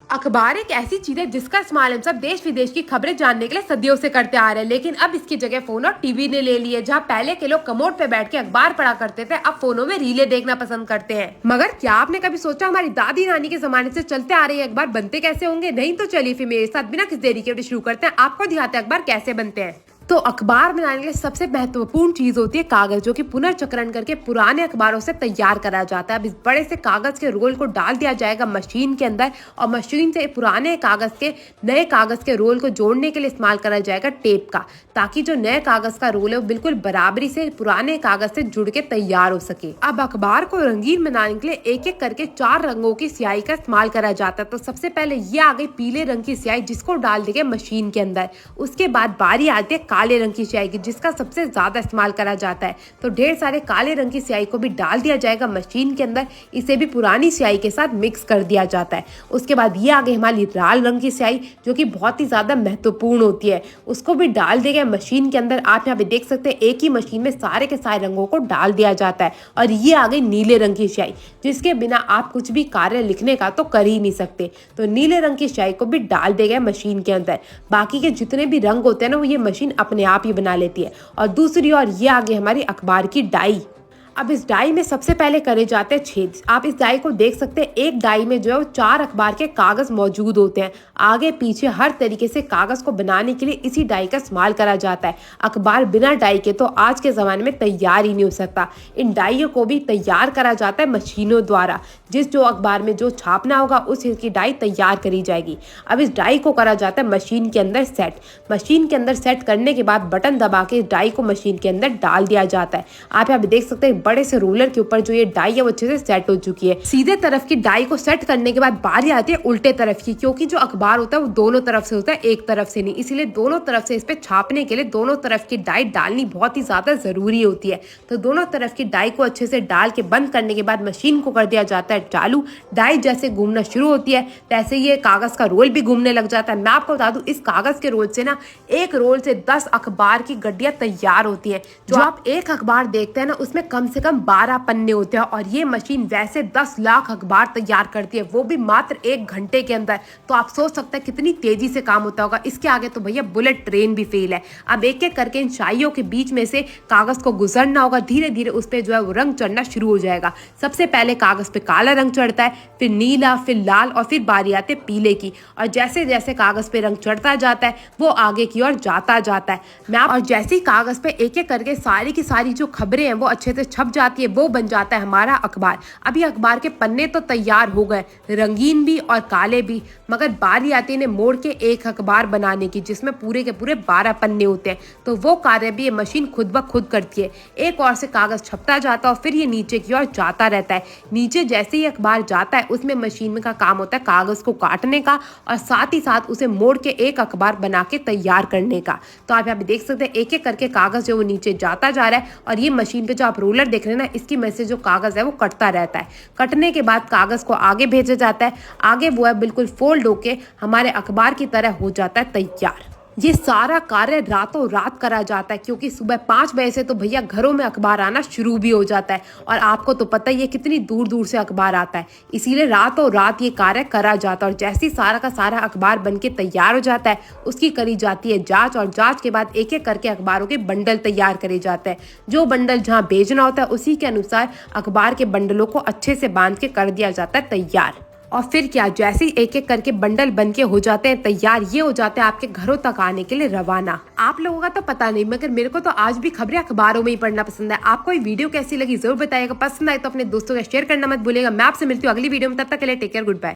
अखबार एक ऐसी चीज है जिसका इस्तेमाल हम सब देश विदेश की खबरें जानने के लिए सदियों से करते आ रहे हैं, लेकिन अब इसकी जगह फोन और टीवी ने ले ली है। जहाँ पहले के लोग कमोड पे बैठ के अखबार पढ़ा करते थे, अब फोनों में रीलें देखना पसंद करते हैं। मगर क्या आपने कभी सोचा हमारी दादी नानी के जमाने से चलते आ रहे अखबार बनते कैसे होंगे? नहीं तो चलिए फिर मेरे साथ बिना किसी देरी के शुरू करते हैं, आपको दिखाते हैं अखबार कैसे बनते हैं। तो अखबार बनाने के लिए सबसे महत्वपूर्ण चीज होती है कागज, जो कि पुनर्चक्रण करके पुराने अखबारों से तैयार करा जाता है। अब इस बड़े से कागज के रोल को डाल दिया जाएगा मशीन के अंदर, और मशीन से पुराने कागज के नए कागज के रोल को जोड़ने के लिए इस्तेमाल करा जाएगा टेप का, ताकि जो नए कागज का रोल है वो बिल्कुल बराबरी से पुराने कागज से जुड़ के तैयार हो सके। अब अखबार को रंगीन बनाने के लिए एक एक करके 4 रंगों की स्याही का इस्तेमाल करा जाता है। तो सबसे पहले ये आ गई पीले रंग की स्याही, जिसको डाल देंगे मशीन के अंदर। उसके बाद बारी आती है काले रंग की स्याही की, जिसका सबसे ज्यादा इस्तेमाल करा जाता है। तो ढेर सारे काले रंग की स्याही को भी डाल दिया जाएगा मशीन के अंदर, इसे भी पुरानी स्याही के साथ मिक्स कर दिया जाता है। उसके बाद ये आ गई हमारी लाल रंग की स्याही, जो कि बहुत ही ज्यादा महत्वपूर्ण होती है, उसको भी डाल दिया गया मशीन के अंदर। आप यहाँ पे देख सकते हैं एक ही मशीन में सारे के सारे रंगों को डाल दिया जाता है। और ये आ गई नीले रंग की स्याही, जिसके बिना आप कुछ भी कार्य लिखने का तो कर ही नहीं सकते। तो नीले रंग की स्याही को भी डाल दिया गया मशीन के अंदर। बाकी के जितने भी रंग होते हैं ना, वो ये मशीन अपने आप ही बना लेती है। और दूसरी ओर ये आ गई हमारी अखबार की डाई। अब इस डाई में सबसे पहले करे जाते हैं छेद। आप इस डाई को देख सकते हैं, एक डाई में जो है 4 अखबार के कागज मौजूद होते हैं। आगे पीछे हर तरीके से कागज को बनाने के लिए इसी डाई का इस्तेमाल करा जाता है। अखबार बिना डाई के तो आज के जमाने में तैयार ही नहीं हो सकता। इन डाइयों को भी तैयार करा जाता है मशीनों द्वारा। जिस जो अखबार में जो छापना होगा उस की डाई तैयार करी जाएगी। अब इस डाई को करा जाता है मशीन के अंदर सेट। मशीन के अंदर सेट करने के बाद बटन दबा के इस डाई को मशीन के अंदर डाल दिया जाता है। आप यहाँ पे देख सकते हैं बड़े से रोलर के ऊपर जो ये डाई है वो अच्छे से सेट हो चुकी है। सीधे तरफ की डाई को सेट करने के बाद बारी आती है उल्टे तरफ की, क्योंकि जो अखबार होता है वो दोनों तरफ से होता है, एक तरफ से नहीं। इसीलिए दोनों तरफ से इस पे छापने के लिए दोनों तरफ की डाई डालनी बहुत ही ज्यादा जरूरी होती है। तो दोनों तरफ की डाई को अच्छे से डाल के बंद करने के बाद मशीन को कर दिया जाता है चालू। डाई जैसे घूमना शुरू होती है तैसे ये कागज का रोल भी घूमने लग जाता है। मैं आपको बता दूं, इस कागज के रोल से ना, एक रोल से 10 अखबार की गड्डियां तैयार होती है। जो आप एक अखबार देखते हैं ना, उसमें कम से कम 12 पन्ने होते हैं, और ये मशीन वैसे 10 लाख अखबार तैयार करती है, वो भी मात्र 1 घंटे के अंदर। तो आप सोच सकते हैं कितनी तेजी से काम होता होगा। इसके आगे तो भैया बुलेट ट्रेन भी फेल है। अब एक एक करके इन शाइयों के बीच में से कागज को गुजरना होगा। धीरे धीरे उस पर जो है वो रंग चढ़ना शुरू हो जाएगा। सबसे पहले कागज पे काला रंग चढ़ता है, फिर नीला, फिर लाल, और फिर बारी आती है पीले की। और जैसे जैसे कागज पे रंग चढ़ता जाता है वो आगे की ओर जाता जाता है। और जैसे ही कागज पे एक एक करके सारी की सारी जो खबरें हैं वो अच्छे से छप जाती है, वो बन जाता है हमारा अखबार। अभी अखबार के पन्ने तो तैयार हो गए, रंगीन भी और काले भी, मगर बारी आती है मोड़ के एक अखबार बनाने की, जिसमें पूरे के पूरे 12 पन्ने होते हैं। तो वो कार्य भी ये मशीन खुद ब खुद करती है। एक और से कागज छपता जाता है और फिर ये नीचे की ओर जाता रहता है। नीचे जैसे ही अखबार जाता है उसमें मशीन का काम होता है कागज को काटने का, और साथ ही साथ उसे मोड़ के एक अखबार बना के तैयार करने का। तो आप यहाँ पे देख सकते हैं एक एक करके कागज जो वो नीचे जाता जा रहा है, और ये मशीन पे जो आप रोलर देख रहे हैं ना, इसकी मदद से जो कागज है वो कटता रहता है। कटने के बाद कागज को आगे भेजा जाता है। आगे वो है बिल्कुल फोल्ड होके हमारे अखबार की तरह हो जाता है तैयार। ये सारा कार्य रातों रात करा जाता है, क्योंकि सुबह 5 बजे से तो भैया घरों में अखबार आना शुरू भी हो जाता है। और आपको तो पता ही है कितनी दूर दूर से अखबार आता है, इसीलिए रातों रात ये कार्य करा जाता है। और जैसे ही सारा का सारा अखबार बनके तैयार हो जाता है, उसकी करी जाती है जांच, और जांच के बाद एक एक करके अखबारों के बंडल तैयार करे जाते हैं। जो बंडल जहाँ भेजना होता है उसी के अनुसार अखबार के बंडलों को अच्छे से बांध के कर दिया जाता है तैयार। और फिर क्या, जैसे ही एक एक करके बंडल बन के हो जाते हैं तैयार, ये हो जाते हैं आपके घरों तक आने के लिए रवाना। आप लोगों का तो पता नहीं, मगर मेरे को तो आज भी खबरें अखबारों में ही पढ़ना पसंद है। आपको ये वीडियो कैसी लगी जरूर बताइएगा। पसंद आए तो अपने दोस्तों का शेयर करना मत भूलिएगा। मैं आपसे मिलती हूँ अगली वीडियो में, तब तक के लिए टेक केयर, गुड बाय।